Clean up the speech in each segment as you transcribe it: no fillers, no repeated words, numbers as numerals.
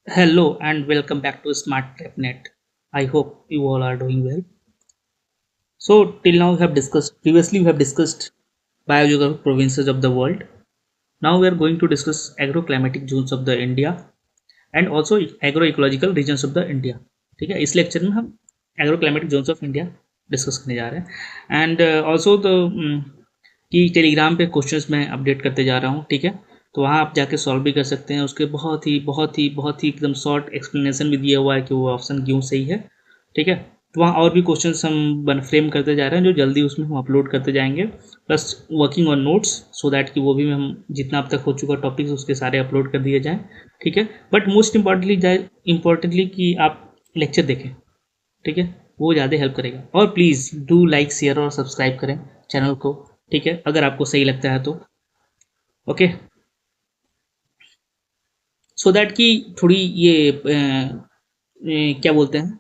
Hello and welcome back to Smart TechNet. I hope you all are doing well. So till now we have discussed biogeographic provinces of the world. Now we are going to discuss agroclimatic zones of the India and also agroecological regions of the India. ठीक है, इस lecture में हम agroclimatic zones of India discuss करने जा रहे हैं and also कि टेलीग्राम पे क्वेश्चंस मैं अपडेट करते जा रहा हूँ, ठीक है। तो वहाँ आप जाके सॉल्व भी कर सकते हैं। उसके बहुत ही एकदम शॉर्ट एक्सप्लेनेशन भी दिया हुआ है कि वो ऑप्शन क्यों सही है, ठीक है। तो वहाँ और भी क्वेश्चंस हम फ्रेम करते जा रहे हैं जो जल्दी उसमें हम अपलोड करते जाएंगे, plus working on notes so that कि वो भी हम जितना अब तक हो चुका टॉपिक्स उसके सारे अपलोड कर दिए जाएँ, ठीक है। बट मोस्ट इम्पॉर्टेंटली कि आप लेक्चर देखें, ठीक है, वो ज़्यादा हेल्प करेगा। और प्लीज़ डू लाइक शेयर और सब्सक्राइब करें चैनल को, ठीक है, अगर आपको सही लगता है तो। ओके, सो दैट कि थोड़ी क्या बोलते हैं,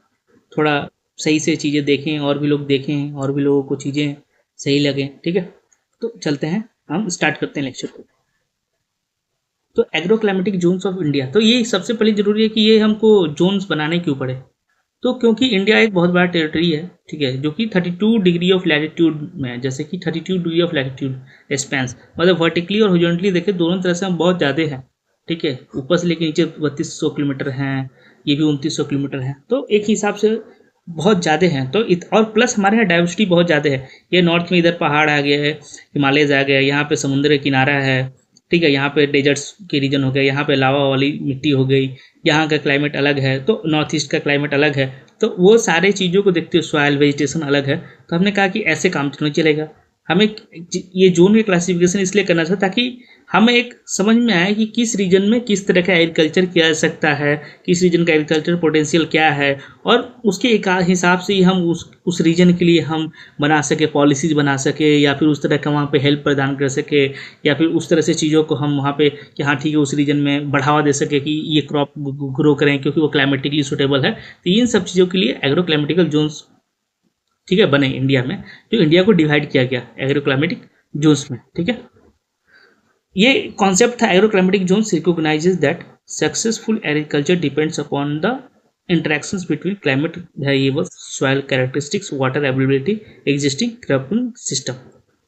थोड़ा सही से चीज़ें देखें और भी लोग देखें और भी लोगों को चीज़ें सही लगें, ठीक है। तो चलते हैं, हम स्टार्ट करते हैं लेक्चर को। तो एग्रोक्लाइमेटिक जोन्स ऑफ इंडिया, तो ये सबसे पहले ज़रूरी है कि ये हमको जोन्स बनाने क्यों पड़े। तो क्योंकि इंडिया एक बहुत बड़ा टेरिटरी है, ठीक है, जो कि 32 डिग्री ऑफ लैटिट्यूड में है। जैसे कि 32 डिग्री ऑफ लैटिट्यूड स्पैंस मतलब वर्टिकली और हॉरिजॉन्टली देखें दोनों तरह से हम बहुत ज़्यादा हैं, ठीक है। ऊपर से लेके नीचे 3200 किलोमीटर हैं, ये भी 2900 किलोमीटर हैं, तो एक हिसाब से बहुत ज़्यादा हैं। तो और प्लस हमारे यहाँ डाइवर्सिटी बहुत ज़्यादा है। ये नॉर्थ में इधर पहाड़ आ गया है, हिमालयज आ गया, यहाँ पे समुद्र किनारा है, ठीक है, यहाँ पे डेजर्ट्स के रीजन हो गया, यहाँ पे लावा वाली मिट्टी हो गई, यहाँ का क्लाइमेट अलग है, तो नॉर्थ ईस्ट का क्लाइमेट अलग है। तो वो सारे चीज़ों को देखते हुए सॉइल वेजिटेशन अलग है, तो हमने कहा कि ऐसे काम तो नहीं चलेगा। हमें ये जोन की क्लासिफिकेशन इसलिए करना था ताकि हमें एक समझ में आए कि किस रीजन में किस तरह का एग्रीकल्चर किया जा सकता है, किस रीजन का एग्रीकल्चर पोटेंशियल क्या है, और उसके एक हिसाब से ही हम उस रीजन के लिए हम बना सके, पॉलिसीज बना सके, या फिर उस तरह का वहाँ पे हेल्प प्रदान कर सके, या फिर उस तरह से चीज़ों को हम वहाँ पे कि हाँ ठीक है उस रीजन में बढ़ावा दे सके कि ये क्रॉप ग्रो करें क्योंकि वो क्लाइमेटिकली सूटेबल है। तो इन सब चीज़ों के लिए एग्रो क्लाइमेटिकल जोन्स, ठीक है, बने इंडिया में, जो इंडिया को डिवाइड किया गया एग्रो क्लाइमेटिक जोन्स में, ठीक है। ये कॉन्सेप्ट था agro climatic zones recognises that successful agriculture depends upon the interactions between climate variables, soil characteristics, water availability, existing cropping system,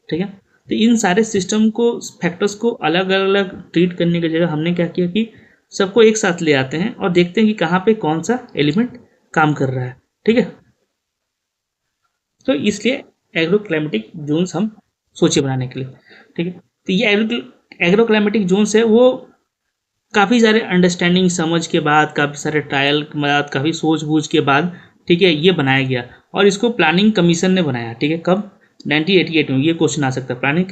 ठीक है। तो इन सारे सिस्टम को, फैक्टर्स को अलग अलग ट्रीट करने की जगह हमने क्या किया कि सबको एक साथ ले आते हैं और देखते हैं कि कहाँ पे कौन सा एलिमेंट काम कर रहा है, ठीक है। तो इसलिए एग्रो क्लाइमेटिक जोन्स हम सोचे बनाने के लिए, ठीक है। तो ये एग्रो क्लाइमेटिक जोन्स है वो काफ़ी सारे अंडरस्टैंडिंग समझ के बाद, काफ़ी सारे ट्रायल के बाद, काफ़ी सोच बूझ के बाद, ठीक है, ये बनाया गया। और इसको प्लानिंग कमीशन ने बनाया, ठीक है। कब? 1988 में। ये क्वेश्चन आ सकता है। प्लानिंग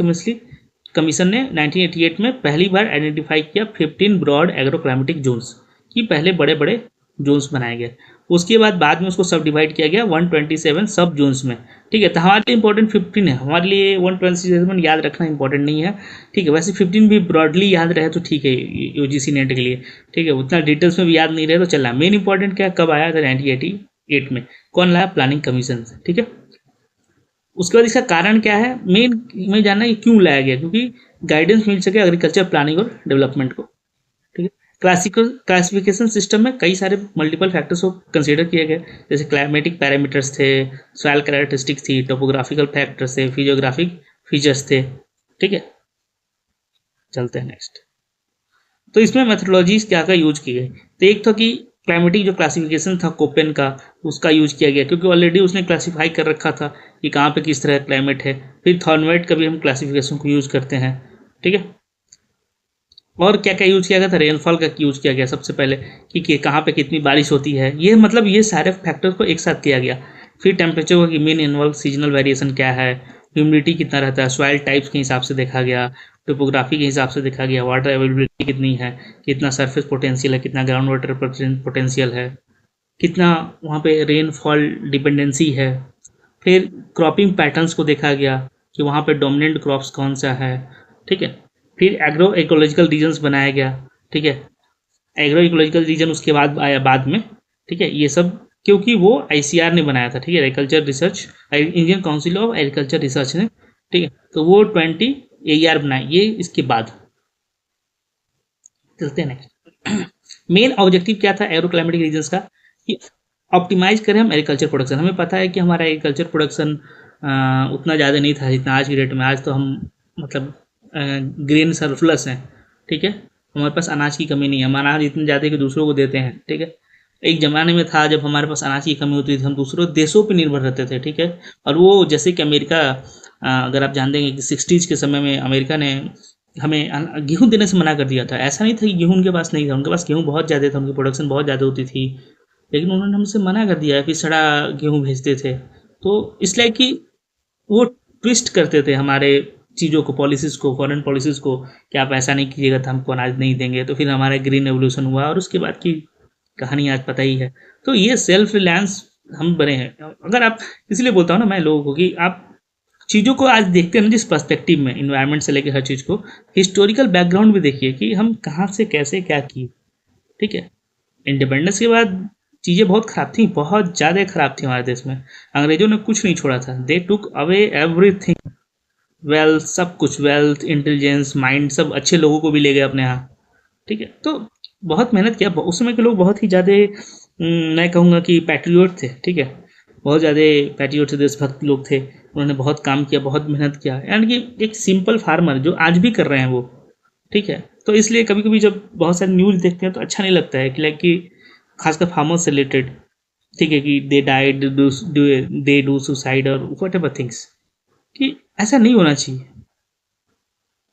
कमीशन ने 1988 में पहली बार आइडेंटिफाई किया 15 ब्रॉड एग्रो क्लाइमेटिक जोन्स, कि पहले बड़े बड़े जोन्स बनाए गए। उसके बाद में उसको सब डिवाइड किया गया 127 सब जोन्स में, ठीक है। तो हमारे लिए इंपॉर्टेंट 15 है, हमारे लिए 127 याद रखना इंपॉर्टेंट नहीं है, ठीक है। वैसे 15 भी ब्रॉडली याद रहे तो ठीक है यूजीसी नेट के लिए, ठीक है। उतना डिटेल्स में भी याद नहीं रहे तो चलना। मेन इंपॉर्टेंट क्या, कब आया था? 1988 में। कौन लाया? प्लानिंग कमीशन से, ठीक है। उसके बाद इसका कारण क्या है, मेन में जानना है क्यों लाया गया, क्योंकि गाइडेंस मिल सके एग्रीकल्चर प्लानिंग और डेवलपमेंट को, ठीक है। क्लासिफिकेशन सिस्टम में कई सारे मल्टीपल फैक्टर्स को कंसीडर किए गए, जैसे क्लाइमेटिक पैरामीटर्स थे, सॉइल कैरेक्टरिस्टिक्स थी, टोपोग्राफिकल फैक्टर्स थे, फिजियोग्राफिक फीचर्स थे, ठीक है। चलते हैं नेक्स्ट। तो इसमें मेथोडोलॉजीज क्या क्या यूज की गई, तो एक था कि क्लाइमेटिक जो क्लासिफिकेशन था कोपेन का, उसका यूज किया गया क्योंकि ऑलरेडी उसने क्लासीफाई कर रखा था कि कहाँ पे किस तरह का क्लाइमेट है। फिर थॉर्नवेट का भी हम क्लासिफिकेशन को यूज करते हैं, ठीक है। और क्या क्या यूज किया गया था? रेनफॉल का यूज किया गया सबसे पहले कि कहाँ पे कितनी बारिश होती है, ये मतलब ये सारे फैक्टर्स को एक साथ किया गया। फिर टेम्परेचर का मेन एनुअल सीजनल वेरिएशन क्या है, ह्यूमिडिटी कितना रहता है, सॉइल टाइप्स के हिसाब से देखा गया, टोपोग्राफी के हिसाब से देखा गया, वाटर अवेलेबिलिटी कितनी है, कितना सरफेस पोटेंशियल है, कितना ग्राउंड वाटर पोटेंशियल है, कितना वहाँ पे रेनफॉल डिपेंडेंसी है। फिर क्रॉपिंग पैटर्न्स को देखा गया कि वहाँ पे डोमिनेंट क्रॉप्स कौन सा है, ठीक है। फिर एग्रो इकोलॉजिकल रीजन्स बनाया गया, ठीक है। एग्रो इकोलॉजिकल रीजन उसके बाद आया बाद में, ठीक है। ये सब क्योंकि वो आईसीआर ने बनाया था, ठीक है, agriculture research, Indian council of agriculture research ने, ठीक है। तो वो 20 AER बनाए ये इसके बाद। चलते हैं नेक्स्ट। मेन ऑब्जेक्टिव क्या था एग्रो क्लाइमेटिक रीजन्स का कि ऑप्टिमाइज करें हम एग्रीकल्चर प्रोडक्शन। हमें पता है कि हमारा एग्रीकल्चर प्रोडक्शन उतना ज़्यादा नहीं था जितना आज की डेट में। आज तो हम मतलब ग्रेन सरप्लस हैं, ठीक है, हमारे पास अनाज की कमी नहीं है। हम अनाज इतने ज़्यादा कि दूसरों को देते हैं, ठीक है। एक ज़माने में था जब हमारे पास अनाज की कमी होती थी, हम दूसरों देशों पर निर्भर रहते थे, ठीक है। और वो जैसे कि अमेरिका, अगर आप जान देंगे कि 60s के समय में अमेरिका ने हमें गेहूँ देने से मना कर दिया था। ऐसा नहीं था कि गेहूँ उनके पास नहीं था, उनके पास गेहूँ बहुत ज़्यादा था, उनकी प्रोडक्शन बहुत ज़्यादा होती थी, लेकिन उन्होंने हमसे मना कर दिया, फिर सड़ा गेहूँ भेजते थे। तो इसलिए कि वो ट्विस्ट करते थे हमारे चीज़ों को, पॉलिसीज़ को, फॉरेन पॉलिसीज़ को, कि आप ऐसा नहीं कीजिएगा तो हमको अनाज नहीं देंगे। तो फिर हमारा ग्रीन रेवोल्यूशन हुआ और उसके बाद की कहानी आज पता ही है। तो ये सेल्फ रिलायंस हम बने हैं। अगर आप, इसलिए बोलता हूँ ना मैं लोगों को कि आप चीज़ों को आज देखते हैं ना जिस पर्सपेक्टिव में, इन्वायरमेंट से लेकर हर चीज़ को, हिस्टोरिकल बैकग्राउंड भी देखिए कि हम कहाँ से कैसे क्या किए, ठीक है। इंडिपेंडेंस के बाद चीज़ें बहुत खराब थी, बहुत ज़्यादा खराब थी हमारे देश में। अंग्रेजों ने कुछ नहीं छोड़ा था, दे टुक अवे एवरीथिंग, वेल्थ, सब कुछ, वेल्थ, इंटेलिजेंस, माइंड, सब अच्छे लोगों को भी ले गए अपने यहाँ, ठीक है। तो बहुत मेहनत किया उस समय के लोग, बहुत ही ज़्यादा मैं कहूँगा कि पैट्रियोट थे, ठीक है। बहुत ज़्यादा पैट्रियोट थे, देशभक्त लोग थे। उन्होंने बहुत काम किया, बहुत मेहनत किया, यानी कि एक सिंपल फार्मर जो आज भी कर रहे हैं वो, ठीक है। तो इसलिए कभी कभी जब बहुत सारे न्यूज़ देखते हैं तो अच्छा नहीं लगता है कि लाइक कि खासकर फार्मर से रिलेटेड, ठीक है, कि they died, they do suicide और वट एवर थिंग्स, कि ऐसा नहीं होना चाहिए,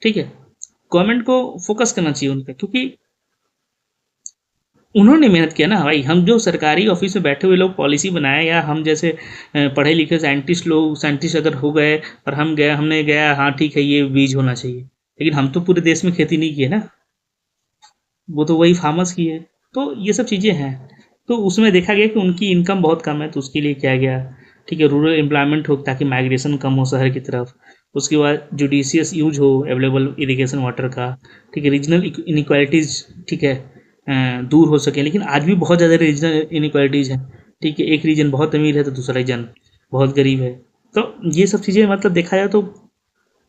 ठीक है। गवर्नमेंट को फोकस करना चाहिए उन पर, क्योंकि उन्होंने मेहनत किया ना भाई। हम जो सरकारी ऑफिस में बैठे हुए लोग पॉलिसी बनाए, या हम जैसे पढ़े लिखे साइंटिस्ट लोग, साइंटिस्ट अगर हो गए और हम गए, हमने गया हाँ ठीक है ये बीज होना चाहिए, लेकिन हम तो पूरे देश में खेती नहीं की है ना, वो तो वही फार्मर्स की है। तो ये सब चीज़ें हैं। तो उसमें देखा गया कि उनकी इनकम बहुत कम है, तो उसके लिए किया गया, ठीक है, रूरल एम्प्लॉयमेंट हो ताकि माइग्रेशन कम हो शहर की तरफ। उसके बाद जुडिशियस यूज हो अवेलेबल इरिगेशन वाटर का, ठीक है, रीजनल इनक्वालिटीज़, ठीक है, दूर हो सके। लेकिन आज भी बहुत ज़्यादा रीजनल इनक्वालिटीज़ हैं, ठीक है। एक रीजन बहुत अमीर है तो दूसरा रीजन बहुत गरीब है। तो ये सब चीज़ें मतलब देखा जाए तो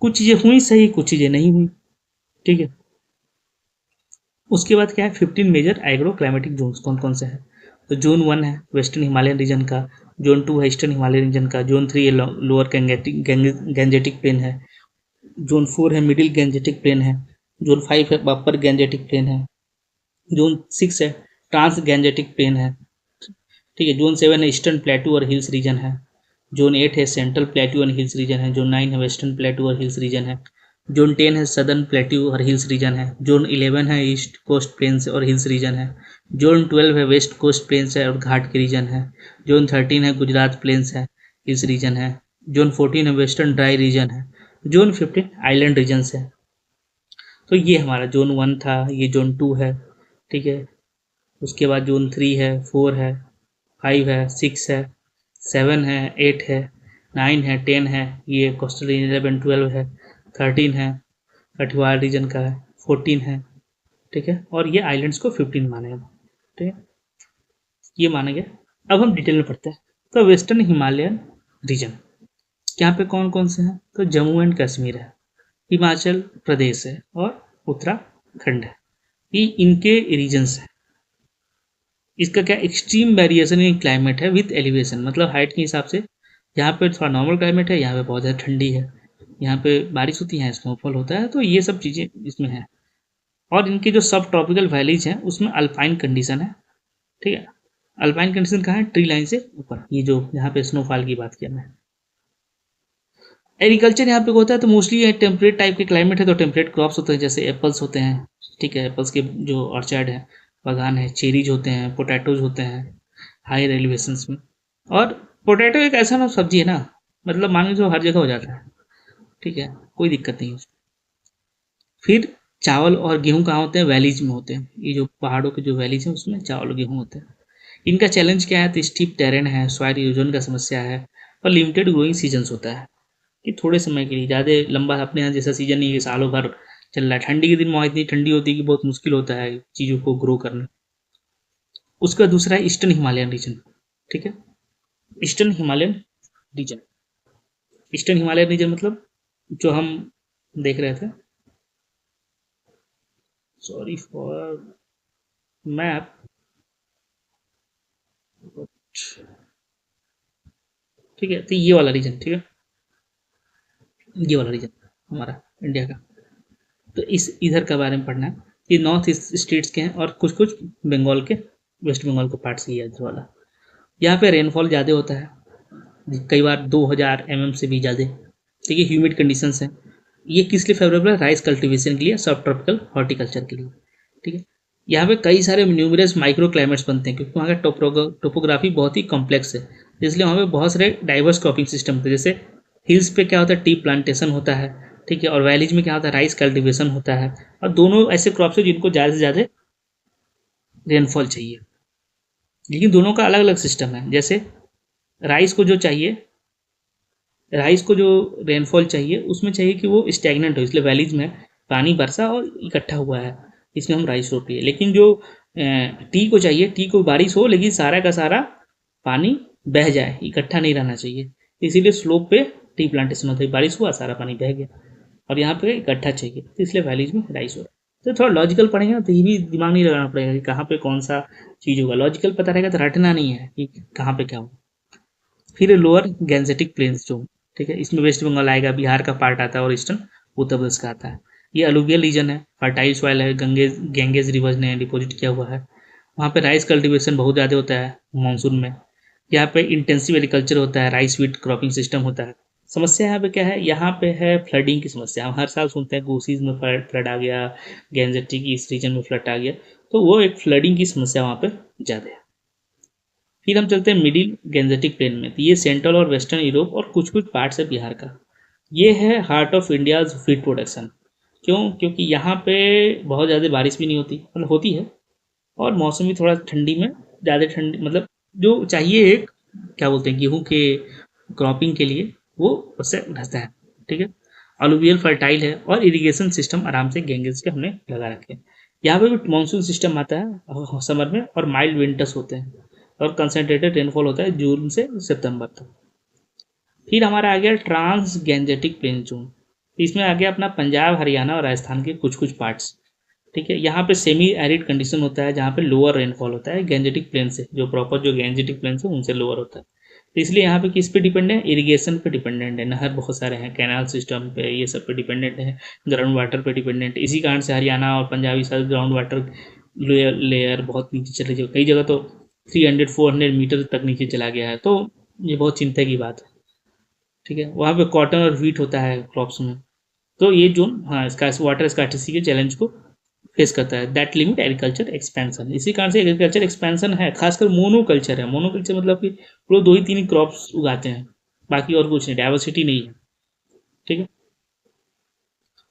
कुछ चीज़ें हुई सही, कुछ चीज़ें नहीं हुई, ठीक है। उसके बाद क्या है, 15 मेजर एग्रो क्लाइमेटिक जोन्स कौन कौन से हैं। तो जोन 1 है वेस्टर्न हिमालयन रीजन का, जोन 2 है ईस्टर्न हिमालयन रीजन का, जोन 3 है लोअर गैंजेटिक प्लेन है, जोन 4 है मिडिल गैंजेटिक प्लेन है, जोन 5 है अपर गैंजेटिक प्लेन है, जोन 6 है ट्रांस गैंजेटिक प्लेन है, ठीक है। जोन 7 है ईस्टर्न प्लेटू और हिल्स रीजन है, जोन 8 है सेंट्रल प्लेटू और हिल्स रीजन है, जोन 9 है वेस्टर्न प्लेटू और हिल्स रीजन है, जोन 10 है सदर्न प्लेट्यू और हिल्स रीजन है, जोन 11 है ईस्ट कोस्ट प्लेन्स और हिल्स रीजन है, जोन 12 है वेस्ट कोस्ट प्लेन्स है और घाट के रीजन है, जोन 13 है गुजरात प्लेन्स है, हिल्स रीजन है, जोन 14 है वेस्टर्न ड्राई रीजन है, जोन 15 आइलैंड रीजन्स है। तो ये हमारा जोन 1 था, ये जोन 2 है, ठीक है। उसके बाद जोन 3 है, 4 है, 5 है, 6 है, 7 है, 8 है, 9 है, 10 है, ये कोस्टल 11 12 है, 13 है कठुआ रीजन का है, 14 है, ठीक है। और ये आइलैंड्स को 15 माने हैं, ठीक है, ये माना गया। अब हम डिटेल में पढ़ते हैं। तो वेस्टर्न हिमालयन रीजन, यहाँ पे कौन कौन से हैं, तो जम्मू एंड कश्मीर है, हिमाचल प्रदेश है और उत्तराखंड है, ये इनके रीजन्स हैं। इसका क्या एक्सट्रीम वेरिएशन इन क्लाइमेट है विथ एलिवेशन, मतलब हाइट के हिसाब से। यहाँ पे थोड़ा नॉर्मल क्लाइमेट है, यहाँ पे बहुत ज़्यादा ठंडी है, यहाँ पे बारिश होती है, स्नोफॉल होता है, तो ये सब चीज़ें इसमें है। और इनके जो सब ट्रॉपिकल वैलीज हैं उसमें अल्पाइन कंडीशन है, ठीक है। अल्पाइन कंडीशन कहाँ है, ट्री लाइन से ऊपर, ये जो यहाँ पे स्नोफॉल की बात किया मैं। एग्रीकल्चर यहाँ पे होता है तो मोस्टली ये टेम्परेट टाइप के क्लाइमेट है, तो टेम्परेट क्रॉप्स होते हैं, जैसे एप्पल्स होते हैं, ठीक है, एप्पल्स के जो ऑर्चर्ड है, बागान है, चेरीज होते हैं, पोटैटोज होते हैं हायर एलिवेशंस में। और पोटैटो एक ऐसा ना सब्जी है ना, मतलब मान लीजिए हर जगह हो जाता है, ठीक है, कोई दिक्कत नहीं है उसमें। फिर चावल और गेहूँ कहाँ होते हैं, वैलीज में होते हैं, ये जो पहाड़ों के जो वैलीज हैं उसमें चावल और गेहूँ होते हैं। इनका चैलेंज क्या है, तो स्टीप टेरेन है, सॉइल इरोजन का समस्या है, और लिमिटेड ग्रोइंग सीजन्स होता है, कि थोड़े समय के लिए, ज़्यादा लंबा अपने यहाँ जैसा सीजन नहीं है सालों भर चल रहा है। ठंडी के दिन वहाँ इतनी ठंडी होती है कि बहुत मुश्किल होता है चीज़ों को ग्रो करना। उसका दूसरा है ईस्टर्न हिमालयन रीजन, ठीक है। Eastern Himalayan region, eastern Himalayan region मतलब जो हम देख रहे थे, सॉरी फॉर मैप, ठीक है, तो ये वाला रीजन, ठीक है, ये वाला रीजन हमारा इंडिया का। तो इस इधर के बारे में पढ़ना है। ये नॉर्थ ईस्ट स्टेट्स के हैं और कुछ कुछ बंगाल के, वेस्ट बंगाल के पार्ट्स ही है इधर वाला। यहाँ पे रेनफॉल ज़्यादा होता है, कई बार 2000 mm से भी ज़्यादा। ठीक है, ह्यूमिड कंडीशंस हैं। ये किस लिए फेवरेबल है? राइस कल्टीवेशन के लिए, सब ट्रॉपिकल हॉर्टिकल्चर के लिए। ठीक है, यहाँ पे कई सारे न्यूमरस माइक्रो क्लाइमेट्स बनते हैं क्योंकि वहाँ का टोपोग्राफी बहुत ही कॉम्प्लेक्स है, इसलिए वहाँ पे बहुत सारे डाइवर्स क्रॉपिंग सिस्टम होते हैं। जैसे हिल्स पे क्या होता है, टी प्लांटेशन होता है, ठीक है, और वैलीज में क्या होता है, राइस कल्टीवेशन होता है। और दोनों ऐसे क्रॉप्स हैं जिनको ज़्यादा से ज़्यादा रेनफॉल चाहिए, लेकिन दोनों का अलग अलग सिस्टम है। जैसे राइस को जो चाहिए, राइस को जो रेनफॉल चाहिए उसमें चाहिए कि वो स्टैग्नेंट हो, इसलिए वैलीज में पानी बरसा और इकट्ठा हुआ है, इसमें हम राइस रोपिए। लेकिन जो टी को चाहिए, टी को बारिश हो लेकिन सारा का सारा पानी बह जाए, इकट्ठा नहीं रहना चाहिए, इसीलिए स्लोप पे टी प्लांटेशन होता है, बारिश हुआ सारा पानी बह गया, और यहाँ पे इकट्ठा चाहिए, तो इसलिए वैलीज में राइस हो रहा है। तो थोड़ा लॉजिकल पढ़ेंगे ना, तो ये भी दिमाग नहीं लगाना पड़ेगा कि कहाँ पे कौन सा चीज़ होगा, लॉजिकल पता रहेगा तो रटना नहीं है कि कहाँ पे क्या होगा। फिर लोअर गैंजेटिक प्लेन्स जो, ठीक है, इसमें वेस्ट बंगाल आएगा, बिहार का पार्ट आता है और ईस्टर्न उत्तर प्रदेश का आता है। ये अलुवियल रीजन है, फर्टाइल सॉइल है, गंगेज रिवर्स ने डिपोजिट किया हुआ है। वहाँ पे राइस कल्टीवेशन बहुत ज़्यादा होता है मानसून में। यहाँ पे इंटेंसिव एग्रीकल्चर होता है, राइस वीट क्रॉपिंग सिस्टम होता है। समस्या यहाँ पे क्या है, यहाँ पे है फ्लडिंग की समस्या। हम हर साल सुनते हैं कोसीज में फ्लड आ गया, गैंजेटिक इस रीजन में फ्लड आ गया, तो वो एक फ्लडिंग की समस्या वहाँ पे ज़्यादा है। फिर हम चलते हैं मिडिल गैंजेटिक प्लेन में, तो ये सेंट्रल और वेस्टर्न यूरोप और कुछ कुछ पार्ट्स है बिहार का। ये है heart of India's feed production. क्यों? क्योंकि यहाँ पे बहुत ज़्यादा बारिश भी नहीं होती, मतलब होती है, और मौसम भी थोड़ा ठंडी में, ज़्यादा ठंडी मतलब जो चाहिए एक, क्या बोलते हैं, गेहूँ के क्रॉपिंग के लिए, वो उससे रहता है। ठीक है, अलुवियल फर्टाइल है और इरिगेशन सिस्टम आराम से गैंगेज के हमने लगा रखे हैं। यहाँ पे भी मानसून सिस्टम आता है समर में, और माइल्ड विंटर्स होते हैं, और कंसनट्रेटेड रेनफॉल होता है जून से सितंबर तक। फिर हमारा आ गया ट्रांस गैंजेटिक प्लेन जोन, इसमें आ गया अपना पंजाब, हरियाणा और राजस्थान के कुछ कुछ पार्ट्स। ठीक है, यहाँ पे सेमी एरिड कंडीशन होता है, जहाँ पे लोअर रेनफॉल होता है गैंजेटिक प्लेन से, जो प्रॉपर जो गैंजेटिक प्लेन है उनसे लोअर होता है। तो इसलिए यहाँ पे किस पे डिपेंड है, इरिगेशन पे डिपेंडेंट है, नहर बहुत सारे हैं, कैनाल सिस्टम पे, ये सब पे डिपेंडेंट है, ग्राउंड वाटर पे डिपेंडेंट है। इसी कारण से हरियाणा और Punjabi side ground water layer बहुत नीचे चले गए, कई जगह तो 300-400 मीटर तक नीचे चला गया है, तो ये बहुत चिंता की बात है। ठीक है, वहाँ पे कॉटन और व्हीट होता है क्रॉप्स में, तो ये जोन, हाँ, इसका वाटर स्कार्सिटी के चैलेंज को फेस करता है। दैट लिमिट एग्रीकल्चर एक्सपेंशन, इसी कारण से एग्रीकल्चर एक्सपेंशन है, खासकर मोनोकल्चर है। मोनोकल्चर मतलब कि वो 2 ही 3 ही क्रॉप्स उगाते हैं, बाकी और कुछ नहीं, डाइवर्सिटी नहीं है। ठीक है,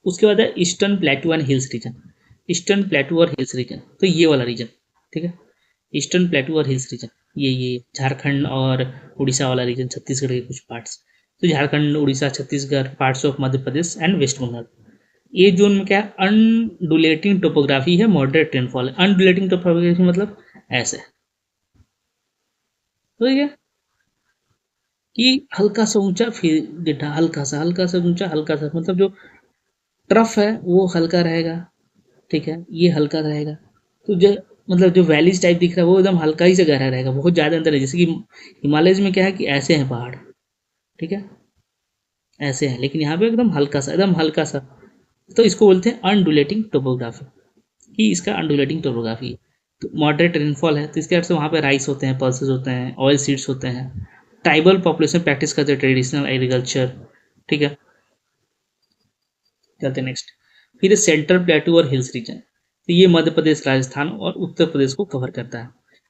उसके बाद है eastern plateau and hills region. Eastern plateau और हिल्स रीजन, तो ये वाला रीजन, ठीक है, ईस्टर्न प्लेटू और हिल्स रीजन, ये झारखंड और उड़ीसा वाला रीजन, छत्तीसगढ़ के कुछ पार्ट्स। तो Jharkhand, Orissa, Chhattisgarh, parts of Madhya Pradesh and West Bengal, ये जोन में क्या है, अनडुलेटिंग टोपोग्राफी है, मॉडरेट रेनफॉल है। अनडुलेटिंग टोपोग्राफी मतलब ऐसे, तो ठीक है, कि हल्का सा ऊंचा फिर गड्ढा, हल्का सा ऊंचा, हल्का सा, मतलब जो ट्रफ है वो हल्का रहेगा, ठीक है, ये हल्का रहेगा। तो जो मतलब जो वैलीज टाइप दिख रहा है वो एकदम हल्का ही से गहरा रहेगा, बहुत ज़्यादा अंदर है। जैसे कि हिमालय में क्या है कि ऐसे हैं पहाड़, ठीक है, ऐसे हैं, लेकिन यहाँ पे एकदम हल्का सा, एकदम हल्का सा, तो इसको बोलते हैं अनडुलेटिंग टोपोग्राफी, कि इसका अनडुलेटिंग टोपोग्राफी है। तो मॉडरेट रेनफॉल है, तो इसके अर्थ से वहाँ पे राइस होते हैं, पल्सेस होते हैं, ऑयल सीड्स होते हैं। ट्राइबल पॉपुलेशन प्रैक्टिस करते हैं ट्रेडिशनल एग्रीकल्चर। ठीक है, चलते नेक्स्ट। फिर सेंट्रल प्लेटू और हिल्स रीजन, तो ये मध्य प्रदेश, राजस्थान और उत्तर प्रदेश को कवर करता है।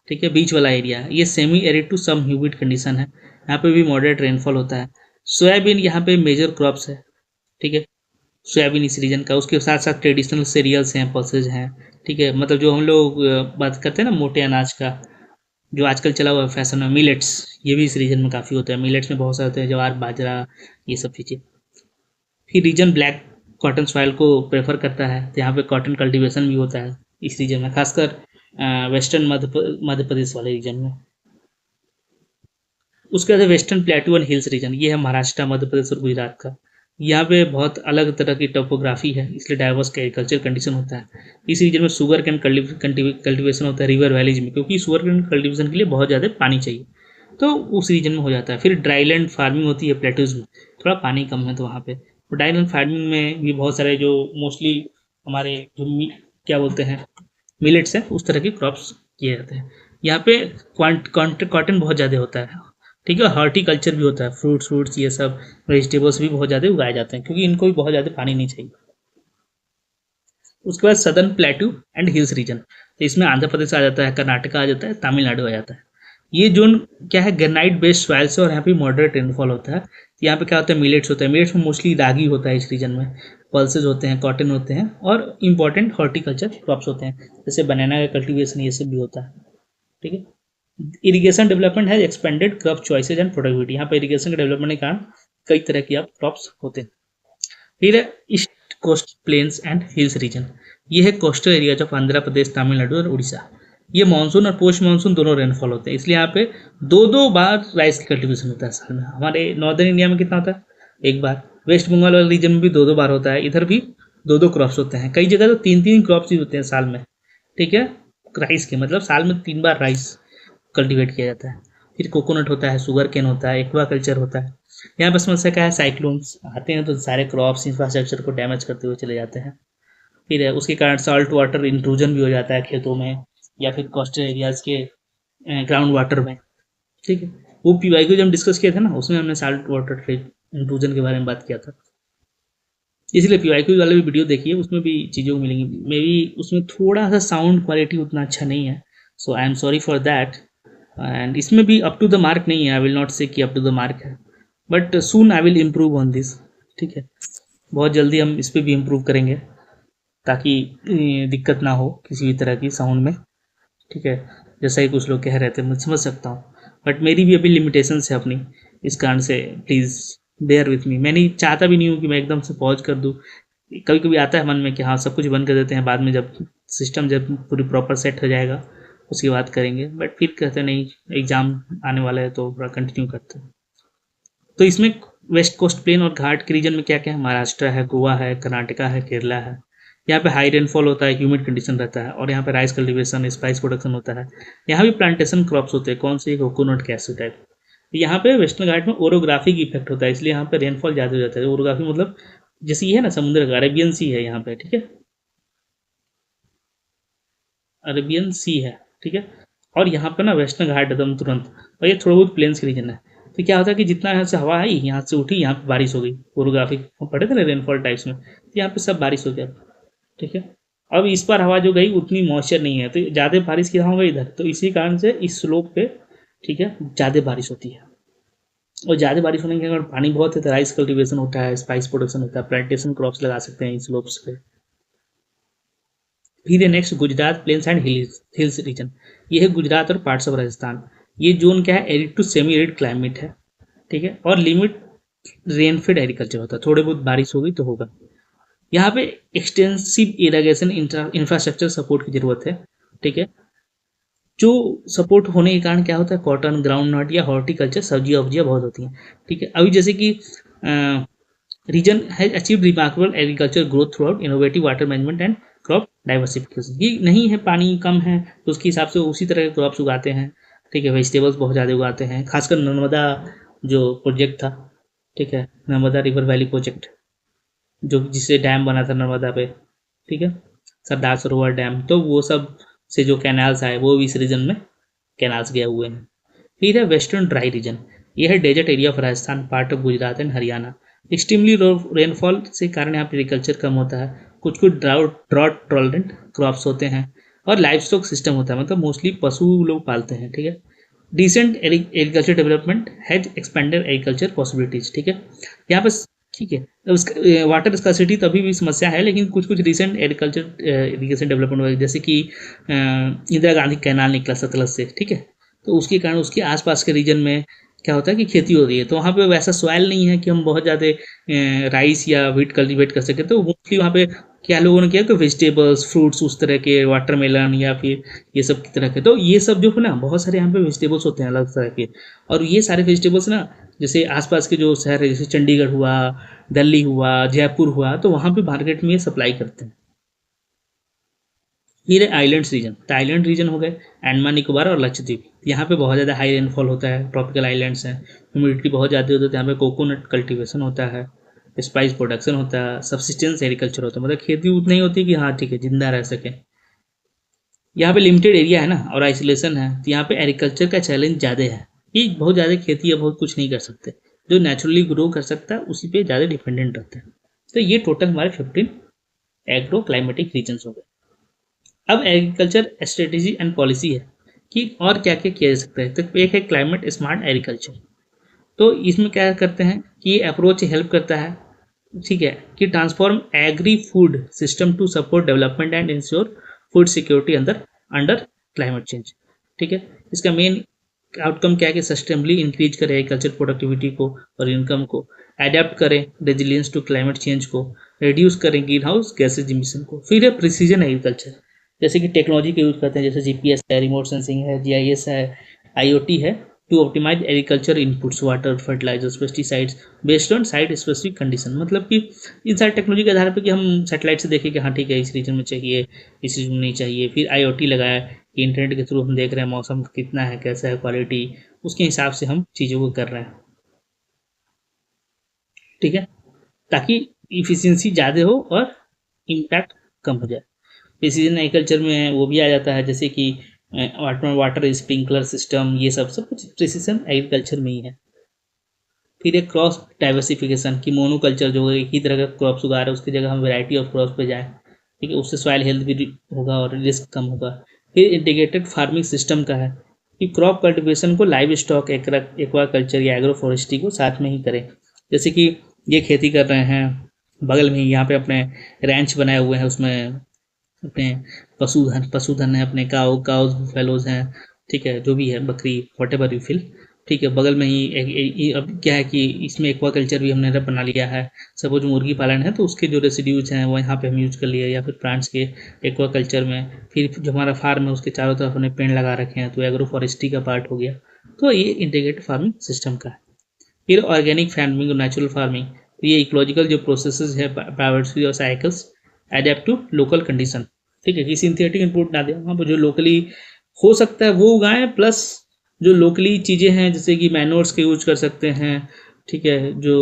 ठीक है, बीच वाला एरिया है, ये semi arid to sub humid condition है, यहाँ पे भी मॉडरेट रेनफॉल होता है। सोयाबीन यहाँ पे मेजर क्रॉप्स है, ठीक है, सोयाबीन इस रीजन का। उसके साथ साथ ट्रेडिशनल सीरियल्स हैं, पल्सेज हैं, ठीक है, मतलब जो हम लोग बात करते हैं ना मोटे अनाज का, जो आजकल चला हुआ है फैशन में, मिलेट्स, ये भी इस रीजन में काफ़ी होता है। मिलेट्स में बहुत सारे होते हैं, ज्वार, बाजरा, ये सब चीज़ें। फिर रीजन ब्लैक कॉटन सॉइल को प्रेफर करता है, तो यहाँ पे कॉटन कल्टीवेशन भी होता है इस रीजन में, खासकर वेस्टर्न मध्य प्रदेश वाले रीजन में। उसके बाद western plateau and hills region, ये है महाराष्ट्र, मध्य प्रदेश और गुजरात का। यहाँ पे बहुत अलग तरह की टोपोग्राफी है, इसलिए डाइवर्स एग्रीकल्चर कंडीशन होता है। इस रीजन में शुगर कैन कल्टीवेशन होता है रिवर वैलीज में, क्योंकि शुगर कैन कल्टीवेशन के लिए बहुत ज़्यादा पानी चाहिए, तो उस रीजन में हो जाता है। फिर ड्राईलैंड फार्मिंग होती है प्लेटूज में, थोड़ा पानी कम है तो वहाँ पे। तो ड्राईलैंड फार्मिंग में भी बहुत सारे जो मोस्टली हमारे जो क्या बोलते हैं मिलेट्स है, उस तरह के क्रॉप्स किए जाते हैं। यहाँ पे कॉटन बहुत ज़्यादा होता है, ठीक है। हॉर्टिकल्चर भी होता है, फ्रूट्स ये सब वेजिटेबल्स भी बहुत ज़्यादा उगाए जाते हैं, क्योंकि इनको भी बहुत ज़्यादा पानी नहीं चाहिए। उसके बाद southern plateau and hills region, तो इसमें आंध्र प्रदेश आ जाता है, कर्नाटका आ जाता है, तमिलनाडु आ जाता है। ये जोन क्या है, ग्रेनाइट बेस्ड सॉइल से, और यहाँ पे मॉडरेट रेनफॉल होता है। यहाँ पे क्या होता है, मिलेट्स होता है, मिलेट्स में मोस्टली रागी होता है इस रीजन में, पल्सेज होते हैं, कॉटन होते हैं, और इंपॉर्टेंट हॉर्टिकल्चर क्रॉप्स होते हैं, जैसे बनाना का कल्टीवेशन ये सब भी होता है, ठीक है। इरिगेशन डेवलपमेंट है expanded crop choices and productivity, यहाँ पे इरिगेशन के डेवलपमेंट के कारण कई तरह की आप क्रॉप्स होते हैं। फिर है east coast plains and hills region, ये है coastal area of Andhra Pradesh, Tamil Nadu और उड़ीसा। ये मानसून और पोस्ट मानसून दोनों रेनफॉल होते हैं, इसलिए यहाँ पे दो दो बार राइस की कल्टीवेशन होता है साल में। हमारे नॉर्दर्न इंडिया में कितना होता है, एक बार। वेस्ट बंगाल वाले रीजन में भी दो दो बार होता है, इधर भी दो दो क्रॉप्स होते हैं, कई जगह तो तीन तीन क्रॉप्स ही होते हैं साल में, ठीक है। राइस के मतलब साल में 3 बार राइस कल्टीवेट किया जाता है। फिर कोकोनट होता है, शुगर केन होता है, एक्वा कल्चर होता है। यहाँ पर समस्या क्या है, साइक्लोन्स आते हैं तो सारे क्रॉप्स इंफ्रास्ट्रक्चर को डैमेज करते हुए चले जाते हैं। फिर उसके कारण सॉल्ट वाटर इंट्रूजन भी हो जाता है खेतों में, या फिर कोस्टल एरियाज के ग्राउंड वाटर में, ठीक है। वो पीवाई को जब हम डिस्कस किया था ना, उसमें हमने सॉल्ट वाटर इंट्रूजन के बारे में बात किया था, इसलिए पीवाई वाले भी वीडियो देखिए, उसमें भी चीज़ों को मिलेंगी। मे बी उसमें थोड़ा सा साउंड क्वालिटी उतना अच्छा नहीं है, so I am sorry for that. And इसमें भी अप टू द मार्क नहीं है, आई विल नॉट से कि अप टू द मार्क है, but soon I will improve on this, ठीक है। बहुत जल्दी हम इस पर भी इम्प्रूव करेंगे, ताकि दिक्कत ना हो किसी भी तरह की साउंड में, ठीक है। जैसा ही कुछ लोग कह रहे थे मैं समझ सकता हूँ, बट मेरी भी अभी लिमिटेशंस है अपनी, इस कारण से प्लीज़ बेयर विथ मी। मैं नहीं चाहता भी नहीं हूँ कि मैं एकदम से पॉज कर दूँ, कभी कभी आता है मन में कि हाँ सब कुछ बंद कर देते हैं, बाद में जब सिस्टम जब पूरी प्रॉपर सेट हो जाएगा उसकी बात करेंगे, बट फिर कहते नहीं एग्ज़ाम आने वाला है तो पूरा कंटिन्यू करते हैं। तो इसमें वेस्ट कोस्ट प्लेन और घाट के रीजन में क्या क्या है, महाराष्ट्र है, गोवा है, कर्नाटका है, केरला है। यहाँ पे हाई रेनफॉल होता है, ह्यूमिड कंडीशन रहता है, और यहाँ पे राइस कल्टीवेशन, स्पाइस प्रोडक्शन होता है। यहाँ भी प्लांटेशन क्रॉप्स होते हैं, कौन से, कोकोनट कैसे टाइप। यहाँ पे वेस्टर्न घाट में ओरोग्राफी की इफेक्ट होता है, इसलिए यहाँ पे रेनफॉल ज़्यादा हो जाता है। ओरोग्राफी मतलब जैसे ये है ना समुद्र का, अरेबियन सी है यहाँ पे, ठीक है, अरेबियन सी है, ठीक है। और यहाँ पे ना वेस्टर्न घाट एकदम तुरंत, और ये थोड़ा बहुत प्लेन्स के रीजन है। तो क्या होता है कि जितना यहाँ से हवा आई, यहाँ से उठी, यहाँ पे बारिश हो गई। ओरोग्राफी पढ़े थे ना रेनफॉल टाइप्स में, तो यहाँ पे सब बारिश हो गया, ठीक है। अब इस बार हवा जो गई उतनी मॉइस्चर नहीं है, तो ज़्यादा बारिश की होगा इधर, तो इसी कारण से इस स्लोप पे, ठीक है, ज़्यादा बारिश होती है। और ज़्यादा बारिश होने के कारण पानी बहुत है, तो राइस कल्टीवेशन होता है, स्पाइस प्रोडक्शन होता है, प्लांटेशन क्रॉप्स लगा सकते हैं इन स्लोप्स पे। फिर है next Gujarat plains and hills region, ये है गुजरात और पार्ट्स ऑफ राजस्थान। ये जोन क्या है, arid to semi arid climate है, ठीक है, और लिमिट रेनफेड एग्रीकल्चर होता है, थोड़े बहुत बारिश होगी तो होगा। यहाँ पे एक्सटेंसिव इरिगेशन इंफ्रास्ट्रक्चर सपोर्ट की जरूरत है, ठीक है। जो सपोर्ट होने के कारण क्या होता है, कॉटन, ग्राउंड नट या हॉर्टिकल्चर, सब्जियां वब्जियां बहुत होती हैं, ठीक है। अभी जैसे कि region has achieve remarkable agriculture growth throughout innovative water management and crop diversification. ये नहीं है, पानी कम है तो उसके हिसाब से उसी तरह के क्रॉप्स उगाते हैं, ठीक है। वेजिटेबल्स बहुत ज़्यादा उगाते हैं, खासकर नर्मदा जो प्रोजेक्ट था, ठीक है, नर्मदा रिवर वैली प्रोजेक्ट, जो जिससे डैम बना था नर्मदा पे, ठीक है, सरदार सरोवर डैम, तो वो सब से जो कैनाल्स आए वो भी इस रीजन में कैनाल्स गए हुए हैं। फिर है वेस्टर्न ड्राई रीजन, ये है desert area of Rajasthan, part of Gujarat and Haryana. Extremely rainfall से कारण यहाँ पे एग्रीकल्चर कम होता है, कुछ कुछ ड्रॉट टॉलरेंट क्रॉप्स होते हैं, और लाइफ स्टॉक सिस्टम होता है, मतलब मोस्टली पशु लोग पालते हैं, ठीक है। Decent agriculture development has expanded agriculture possibilities, ठीक है। यहाँ पर ठीक है, वाटर स्कार्सिटी तभी भी समस्या है, लेकिन कुछ कुछ रिसेंट एग्रीकल्चर इरिगेशन डेवलपमेंट हुआ, जैसे कि इंदिरा गांधी कैनाल निकला सतलज से, ठीक है, तो उसके कारण उसके आसपास के रीजन में क्या होता है कि खेती हो रही है, तो वहाँ पे वैसा सॉइल नहीं है कि हम बहुत ज़्यादा राइस या व्हीट कल्टीवेट कर सकें, तो मोस्टली वहाँ पे क्या लोगों ने किया कि वेजिटेबल्स फ्रूट्स उस तरह के वाटरमेलन या फिर ये सब की तरह के, तो ये सब जो है ना बहुत सारे यहाँ पे वेजिटेबल्स होते हैं अलग तरह के, और ये सारे वेजिटेबल्स ना जैसे आसपास के जो शहर है जैसे चंडीगढ़ हुआ, दिल्ली हुआ, जयपुर हुआ, तो वहाँ पे मार्केट में ये सप्लाई करते हैं। फिर है आइलैंड्स रीजन, तो आइलैंड रीजन हो गए अंडमान निकोबार और लक्षद्वीप, यहाँ पे बहुत ज़्यादा हाई रेनफॉल होता है, ट्रॉपिकल आइलैंड्स हैं, ह्यूमिडिटी बहुत ज़्यादा होती है, तो यहाँ पे कोकोनट कल्टीवेशन होता है, स्पाइस प्रोडक्शन होता है, सब्सिस्टेंस एग्रीकल्चर होता है, मतलब खेती उतनी होती है कि हाँ ठीक है जिंदा रह सके। यहाँ पे लिमिटेड एरिया है ना और आइसोलेशन है, तो यहाँ पे एग्रीकल्चर का चैलेंज ज़्यादा है कि बहुत ज़्यादा खेती या बहुत कुछ नहीं कर सकते, जो नेचुरली ग्रो कर सकता है उसी पे ज़्यादा डिपेंडेंट रहते हैं। तो ये टोटल हमारे 15 एग्रो क्लाइमेटिक रीजन हो गए। अब एग्रीकल्चर स्ट्रेटेजी एंड पॉलिसी है कि और क्या क्या किया जा सकता है। तो एक है क्लाइमेट स्मार्ट एग्रीकल्चर, तो इसमें क्या करते हैं कि ये अप्रोच हेल्प करता है, ठीक है, कि transform agri food system to support development and ensure food security under under climate change. ठीक है, इसका मेन आउटकम क्या है कि सस्टेनेबली इंक्रीज करें एग्रीकल्चर प्रोडक्टिविटी को और इनकम को, एडेप्ट करें रेजिलियंस टू क्लाइमेट चेंज को, रिड्यूस करें ग्रीन हाउस गैसेज इमिशन को। फिर है प्रिसीजन एग्रीकल्चर, जैसे कि टेक्नोलॉजी का यूज करते हैं, जैसे जीपीएस है, रिमोट सेंसिंग है, जीआईएस है, आईओटी है, to optimise agriculture inputs water fertilisers pesticides based on site specific condition. मतलब कि इन सारी टेक्नोलॉजी के आधार पर कि हम सैटेलाइट से देखें कि हाँ ठीक है इस रीजन में चाहिए, इस रीजन में नहीं चाहिए। फिर आईओटी लगाया कि इंटरनेट के थ्रू हम देख रहे हैं मौसम कितना है, कैसा है, क्वालिटी, उसके हिसाब से हम चीज़ों को कर रहे हैं। ठीक है, ताकि इफिशियंसी ज़्यादा हो और इम्पैक्ट कम हो जाए। प्रिसीजन एग्रीकल्चर में वो भी आ जाता है, जैसे कि वाटर स्प्रिंकलर सिस्टम, ये सब कुछ प्रिसीजन एग्रीकल्चर में ही है। फिर एक क्रॉस डाइवर्सिफिकेशन की मोनोकल्चर जो है एक ही तरह का क्रॉप्स उगा रहे हैं उसकी जगह हम वैरायटी ऑफ क्रॉप्स पे जाएं, ठीक है, उससे सॉइल हेल्थ भी होगा और रिस्क कम होगा। फिर इंटीग्रेटेड फार्मिंग सिस्टम का है कि क्रॉप कल्टिवेशन को लाइव स्टॉक एक्वा कल्चर या एग्रो फॉरेस्ट्री को साथ में ही करें। जैसे कि ये खेती कर रहे हैं बगल में ही यहाँ पे अपने रैंच बनाए हुए हैं, उसमें अपने पशुधन है, अपने काउज फेलोज हैं, ठीक है, जो भी है बकरी वट एवर यू फील, ठीक है, बगल में ही अब क्या है कि इसमें एक्वा कल्चर भी हमने बना लिया है। सपोज मुर्गी पालन है तो उसके जो रेसिड्यूज हैं वो यहाँ पे हम यूज कर लिए, या फिर प्लांट्स के एक्वा कल्चर में। फिर जो हमारा फार्म है उसके चारों तरफ हमने पेड़ लगा रखे हैं, तो एग्रो फॉरेस्ट्री का पार्ट हो गया। तो ये इंटीग्रेटेड फार्मिंग सिस्टम का है। फिर ऑर्गेनिक फार्मिंग और नेचुरल फार्मिंग, तो ये इकोलॉजिकल जो प्रोसेसेस है बायोवर्सिटी और cycles adapt to local condition, ठीक है, कि सिंथेटिक इनपुट ना दें, वहाँ पर जो लोकली हो सकता है वो उगाएं, प्लस जो लोकली चीज़ें हैं जैसे कि मैनोर्स के यूज कर सकते हैं, ठीक है, जो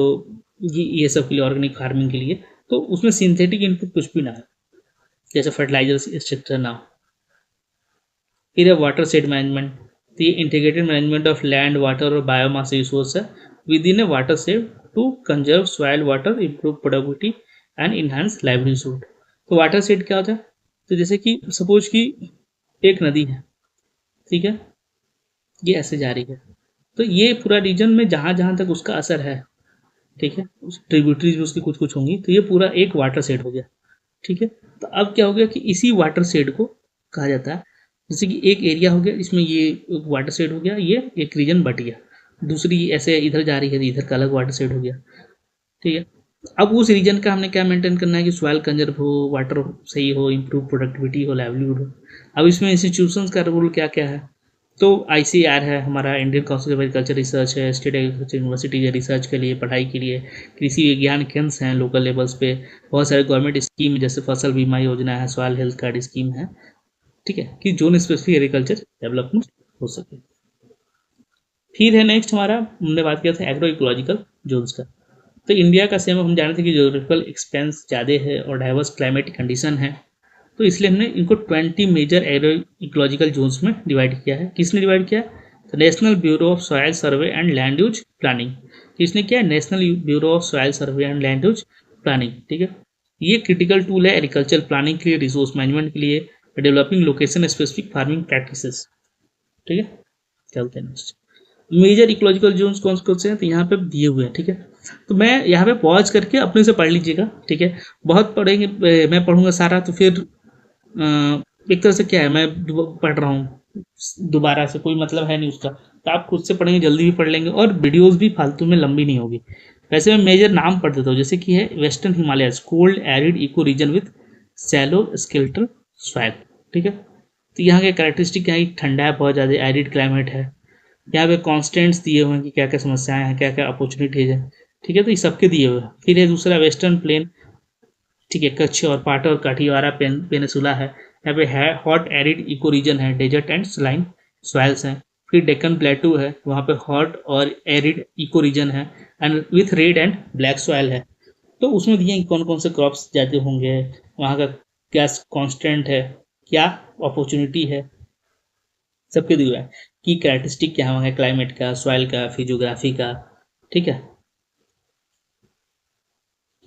ये सब के लिए ऑर्गेनिक फार्मिंग के लिए, तो उसमें सिंथेटिक इनपुट कुछ भी ना है, जैसे फर्टिलाइजर्स स्ट्रक्चर ना हो। फिर है वाटर सेट मैनेजमेंट, तो ये integrated management of land water और बायोमास रिसोर्स है within a watershed to conserve soil water, improve productivity and enhance livelihood. तो वाटर सेट क्या होता है, तो जैसे कि सपोज कि एक नदी है, ठीक है, ये ऐसे जा रही है, तो ये पूरा रीजन में जहाँ जहाँ तक उसका असर है, ठीक है, उस ट्रिब्यूटरीज भी उसकी कुछ कुछ होंगी, तो ये पूरा एक वाटर सेट हो गया। ठीक है, तो अब क्या हो गया कि इसी वाटर सेट को कहा जाता है, जैसे कि एक एरिया हो गया इसमें ये वाटर सेट हो गया, ये एक रीजन बट गया, दूसरी ऐसे इधर जा रही है, इधर का अलग वाटर सेट हो गया। ठीक है, अब उस रीजन का हमने क्या मेंटेन करना है कि सॉइल कंजर्व हो, वाटर सही हो, इम्प्रूव प्रोडक्टिविटी हो, लाइवलीहुड हो। अब इसमें इंस्टीट्यूशंस का रोल क्या क्या है, तो आईसीआर है हमारा, Indian council of agriculture research है, स्टेट एग्रीकल्चर यूनिवर्सिटी है रिसर्च के लिए, पढ़ाई के लिए, कृषि विज्ञान केंद्र हैं लोकल लेवल्स पे, बहुत सारे गवर्नमेंट स्कीम जैसे फसल बीमा योजना है, सॉइल हेल्थ कार्ड स्कीम है, ठीक है, कि जोन स्पेसिफिक एग्रीकल्चर डेवलपमेंट हो सके। फिर है नेक्स्ट हमारा, हमने बात किया था एग्रो इकोलॉजिकल जोन्स का। तो इंडिया का सेम हम जानते थे कि जोग्राफिकल एक्सपेंस ज़्यादा है और डाइवर्स क्लाइमेटिक कंडीशन है, तो इसलिए हमने इनको 20 मेजर एग्रो इकोलॉजिकल जोन्स में डिवाइड किया है। किसने डिवाइड किया, तो national bureau of soil survey and land use planning, किसने किया, national bureau of soil survey and land use planning. ठीक है, ये क्रिटिकल टूल है एग्रीकल्चर प्लानिंग के लिए, रिसोर्स मैनेजमेंट के लिए, developing location specific farming practices. ठीक है, चलते हैं नेक्स्ट। मेजर इकोलॉजिकल जोन्स कौन कौन से हैं, तो यहाँ पे दिए हुए हैं। ठीक है, तो मैं यहाँ पे पॉज करके अपने से पढ़ लीजिएगा, ठीक है, बहुत पढ़ेंगे, मैं पढ़ूंगा सारा तो फिर एक तरह से क्या है, मैं पढ़ रहा हूँ दोबारा से, कोई मतलब है नहीं उसका, तो आप खुद से पढ़ेंगे जल्दी भी पढ़ लेंगे और वीडियोस भी फालतू में लंबी नहीं होगी। वैसे मैं मेजर नाम पढ़ देता हूँ, जैसे कि है western Himalayas cold arid eco region with shallow skeletal soil, ठीक है। तो यहाँ के कैरेक्टरिस्टिक क्या है, ठंडा है, बहुत ज़्यादा एरिड क्लाइमेट है। यहाँ पे कॉन्स्टेंट्स दिए हुए हैं कि क्या क्या समस्याएं हैं, क्या क्या अपॉर्चुनिटीज है, ठीक है। तो ये सबके दिए हुए हैं। फिर है दूसरा वेस्टर्न प्लेन, ठीक है, कच्छ और पाट और काठीवारा पेनिसुला है। यहाँ पे है हॉट एरिड इको रीजन है, डेजर्ट एंड सलाइन सॉइल्स हैं। फिर डेक्कन प्लेटू है, वहाँ पे हॉट और एरिड इको रीजन है and with red and black soil है। तो उसमें दिए हैं कौन कौन से क्रॉप्स ज़्यादा होंगे, वहाँ का क्या कॉन्स्टेंट है, क्या अपॉर्चुनिटी है, सबके दिए हुए हैं कि कैरेक्टरिस्टिक क्या है क्लाइमेट का, सॉइल का, फिजियोग्राफी का, ठीक है।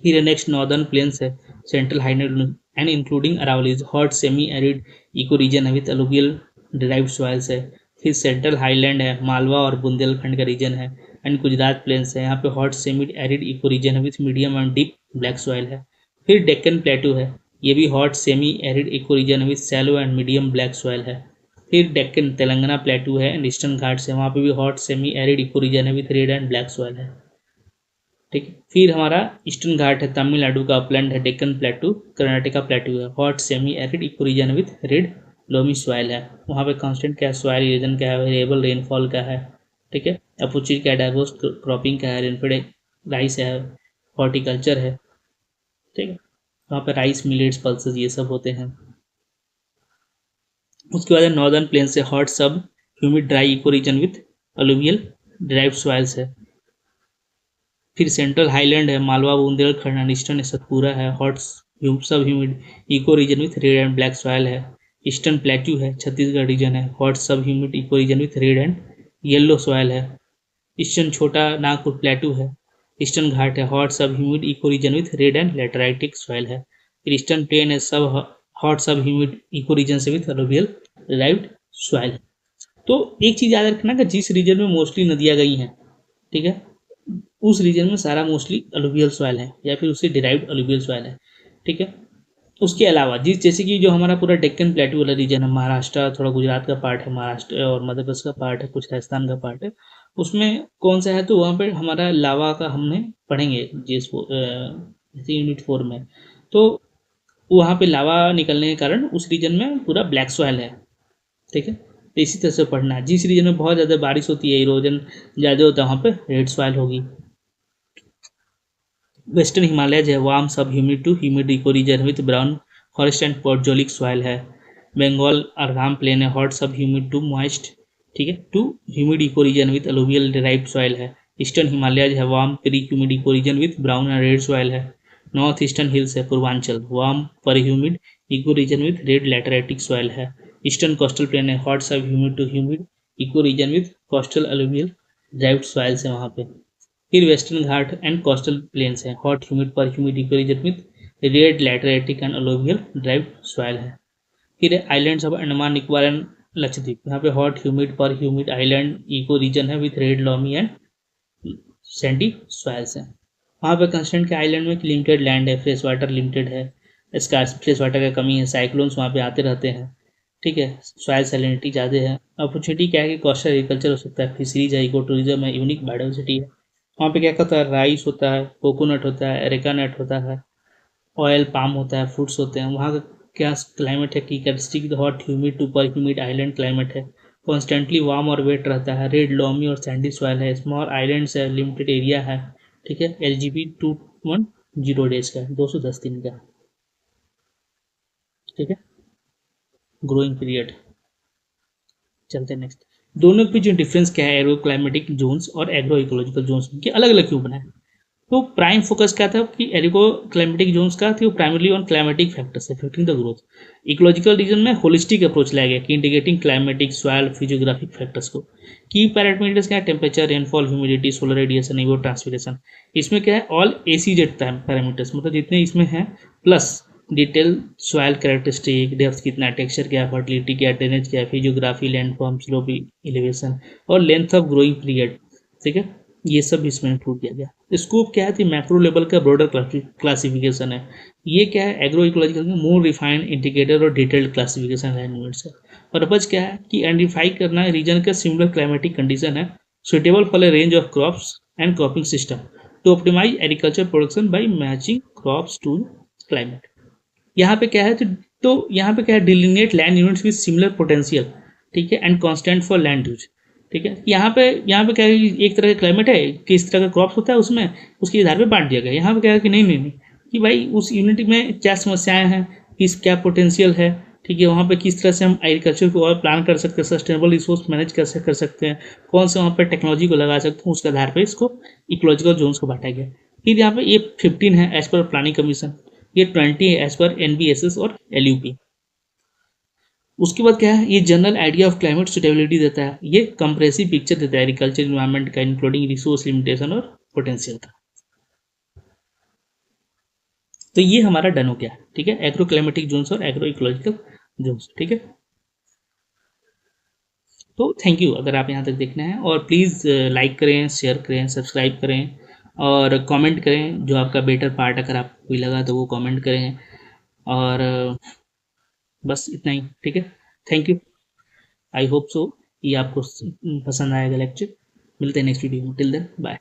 फिर नेक्स्ट नॉर्दर्न प्लेन्स है, central highland and including Aravallis, hot semi arid eco region है विद अलुवियल डिराइव्ड सॉइल्स है। फिर सेंट्रल हाईलैंड है, मालवा और बुंदेलखंड का रीजन है। एंड गुजरात प्लेन्स है, यहाँ पे hot semi arid eco region है with medium and deep black soil है। फिर डेक्कन प्लेटू है, ये भी hot semi arid eco region है with shallow and medium black soil है। फिर डेक्कन तेलंगाना प्लेटू है एंड ईस्टर्न घाट्स है, वहाँ पे भी hot semi arid eco region है with red and black soil है, ठीक है। फिर हमारा ईस्टर्न घाट है, तमिलनाडु का अपलैंड है, डेक्कन प्लेटू, कर्नाटका प्लेटू है, hot semi arid eco region with red loamy soil है। वहाँ पे कांस्टेंट क्या है, सॉइल रीजन क्या है, वेरिएबल रेनफॉल का है, ठीक है। अपॉर्चुनिटी क्या है, डाइवर्स क्रॉपिंग का है, रेनफेड राइस है, हॉर्टिकल्चर है, ठीक है। वहाँ पे राइस, मिलेट्स, पल्सेस ये सब होते हैं। उसके बाद नॉर्दर्न प्लेन से hot sub humid dry eco region with alluvial derived soils है। फिर सेंट्रल हाईलैंड है, मालवा बुंदेलखंड एंड ईस्टर्न सतपुरा है, hot sub humid eco region with red and black soil है। ईस्टर्न प्लेट्यू है, छत्तीसगढ़ रीजन है, hot sub humid eco region with red and yellow soil है। Eastern Chhota Nagpur plateau है, eastern ghat है, hot sub humid eco region with red and lateritic soil है। फिर eastern plain है, sub hot sub humid eco region से with alluvial derived soil. तो एक चीज याद रखना कि जिस रीजन में मोस्टली नदियां गई हैं, ठीक है, उस रीजन में सारा मोस्टली अलुवियल सॉइल है या फिर उससे डिराइव्ड अलुवियल सॉइल है, ठीक है। उसके अलावा जिस जैसे कि जो हमारा पूरा डेक्कन प्लेटू वाला रीजन है, महाराष्ट्र, थोड़ा गुजरात का पार्ट है, महाराष्ट्र और मध्य प्रदेश का पार्ट है, कुछ राजस्थान का पार्ट है, उसमें कौन सा है, तो वहाँ पर हमारा लावा का हमने पढ़ेंगे जिस जैसे यूनिट 4 में। तो वहाँ पे लावा निकलने के कारण उस रीजन में पूरा ब्लैक सॉइल है, ठीक है। तो इसी तरह से पढ़ना है, जिस रीजन में बहुत ज़्यादा बारिश होती है, इरोजन ज़्यादा होता है, वहाँ पे रेड सॉइल होगी। वेस्टर्न हिमालयज है, warm sub humid to humid eco region with brown forest and podzolic soil है। बंगाल अर्धाम प्लेन है, hot sub humid to moist, ठीक है, to humid eco region with alluvial derived soil है। ईस्टर्न हिमालयज है, warm pre humid eco region with brown and red soil है। North eastern hills है, Purvanchal, warm per humid eco region with red लैटेराइटिक soil है। Eastern coastal plain है, hot sub humid to humid eco region with coastal alluvial derived soils है वहाँ पे। फिर western Ghat and coastal plains हैं, hot humid per humid eco region with red lateritic and alluvial derived soil है। फिर islands of Andaman Nicobar and Lakshadweep, यहाँ पे hot humid per humid island eco region है with red loamy and sandy soils हैं। वहाँ पे constant के आइलैंड में लिमिटेड लैंड है, फ्रेश वाटर लिमिटेड है, स्कार्स फ्रेश वाटर का कमी है, साइक्लोन्स वहाँ पे आते रहते हैं, ठीक है। सॉइल सैलिनिटी ज़्यादा है। अपॉर्चुनिटी क्या है कि कोस्टल एग्रीकल्चर हो सकता है, फिशरीज है, इको टूरिज्म है, यूनिक बायोडाइवर्सिटी है। वहाँ पे क्या होता है, राइस होता है, कोकोनट होता है, एरेका नट होता है, ऑयल पाम होता है, फ्रूट्स होते हैं। वहाँ का क्या क्लाइमेट है कि कैरेक्टरिस्टिक हॉट ह्यूमिड टू पर ह्यूमिड आइलैंड क्लाइमेट है, कॉन्स्टेंटली वार्म और वेट रहता है, रेड लॉमी और सैंडी सॉइल है, स्मॉल आइलैंड्स है, लिमिटेड एरिया है, ठीक है। LGB 210 डेज का है, 210 दिन का, ठीक है, ग्रोइंग पीरियड। चलते हैं नेक्स्ट। दोनों के बीच जो डिफरेंस क्या है, एग्रो क्लाइमेटिक जोन्स और एग्रो इकोलॉजिकल जोन्स के अलग अलग क्यों बनाए। तो प्राइम फोकस क्या था कि एग्रो क्लाइमेटिक जोन्स का थी, वो primarily on climatic factors affecting the growth. Ecological region में होलिस्टिक अप्रोच लाया गया कि integrating climatic, soil, physiographic factors को। की पैरामीटर्स क्या है, temperature, rainfall, humidity, solar radiation, evapotranspiration. इसमें क्या है, ऑल ACZ पैरामीटर्स, मतलब जितने इसमें हैं, plus detail soil characteristic, depth कितना, टेक्सचर क्या है, फर्टिलिटी क्या है, ड्रेनेज क्या है, फिजियोग्राफी, लैंडफॉर्म, स्लोप एलिवेशन और लेंथ ऑफ ग्रोइंग पीरियड, ठीक है, ये सब इसमें इंक्लूड किया गया। स्कोप क्या है, तो मैक्रो लेवल का ब्रॉडर क्लासिफिकेशन है। ये क्या है, एग्रो इकोलॉजिकल में मोर रिफाइंड, इंटीग्रेटेड और डिटेल्ड क्लासिफिकेशन है यूनिट्स है। पर्पज क्या है कि आइडेंटिफाई करना है रीजन का सिमिलर क्लाइमेटिक कंडीशन है, suitable for a range of crops and cropping system to optimise agriculture production by matching crops to climate. यहाँ पे क्या है, तो यहाँ पे क्या है, delineate land units with similar potential, ठीक है, and constant for land use, ठीक है। यहाँ पे क्या है, एक तरह का क्लाइमेट है, किस तरह का क्रॉप्स होता है उसमें, उसके आधार पे बांट दिया गया। यहाँ पे क्या है कि नहीं, कि भाई उस यूनिट में क्या समस्याएं हैं, किस क्या पोटेंशियल है, ठीक है, वहाँ पे किस तरह से हम एग्रीकल्चर को और प्लान कर सकते हैं, सस्टेनेबल रिसोर्स मैनेज कैसे कर सकते हैं, कौन से वहाँ पर टेक्नोलॉजी को लगा सकते हैं, उसके आधार पर इसको इकोलॉजिकल जोन्स को बांटा गया। फिर यहाँ पे ये 15 है एज पर प्लानिंग कमीशन, ये 20 है एज पर NBSS और LUP। उसके बाद क्या है, ये general idea of climate suitability देता है, ये कंप्रेसिव पिक्चर देता है एग्रीकल्चर इन्वायरमेंट का, इंक्लूडिंग रिसोर्स लिमिटेशन और पोटेंशियल का। तो ये हमारा डन हो गया, ठीक है, एग्रो क्लाइमेटिक जोन्स और एग्रो इकोलॉजिकल जोन्स, ठीक है। तो थैंक यू अगर आप यहाँ तक देखना है, और प्लीज़ लाइक करें, शेयर करें, सब्सक्राइब करें और कमेंट करें, जो आपका बेटर पार्ट अगर आपको कोई लगा तो वो कमेंट करें, और बस इतना ही, ठीक है। Thank you, I hope so ये आपको पसंद आएगा लेक्चर। मिलते हैं नेक्स्ट वीडियो में, टिल देन बाय।